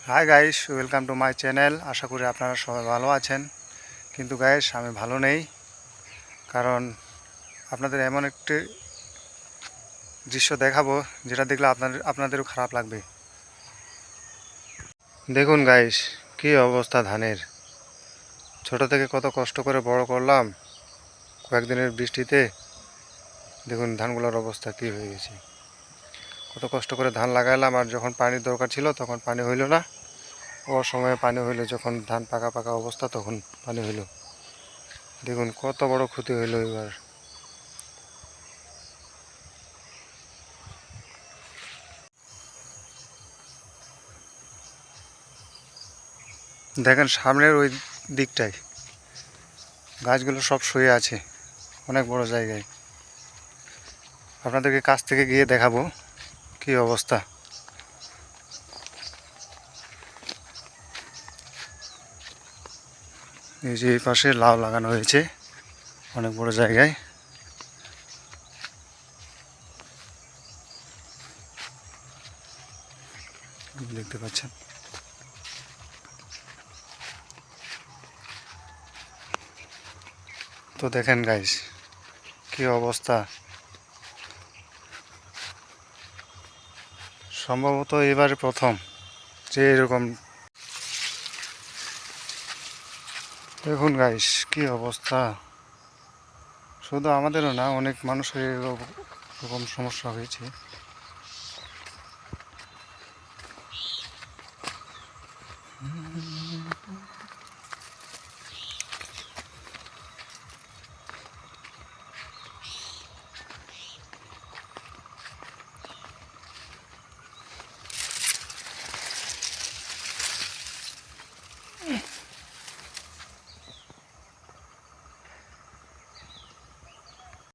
High guys, welcome to my channel. আশা করি আপনারা সবাই ভালো আছেন। কিন্তু গাইস, আমি ভালো নেই। কারণ আপনাদের এমন একটি দৃশ্য দেখাবো যেটা দেখলে আপনাদেরও খারাপ লাগবে। দেখুন গাইস, কী অবস্থা ধানের। ছোট থেকে কত কষ্ট করে বড় করলাম, কয়েকদিনের বৃষ্টিতে দেখুন ধানগুলোর অবস্থা কী হয়ে গেছে। কত কষ্ট করে ধান লাগাইলাম, আর যখন পানির দরকার ছিল তখন পানি হইল না। অসময়ে পানি হইলো, যখন ধান পাকা পাকা অবস্থা তখন পানি হইল। দেখুন কত বড় ক্ষতি হইল এবার। দেখেন সামনের ওই দিকটায় গাছগুলো সব শুয়ে আছে, অনেক বড় জায়গায়। আপনাদেরকে কাছ থেকে গিয়ে দেখাবো কি অবস্থা। এই যে এই পাশে লাউ লাগানো হয়েছে অনেক বড় জায়গায়, দেখতে পাচ্ছেন। তো দেখেন গাইস কি অবস্থা। সম্ভবত এবারে প্রথম যে এরকম। দেখুন গাইস কি অবস্থা। শুধু আমাদেরও না, অনেক মানুষের এরকম সমস্যা হয়েছে।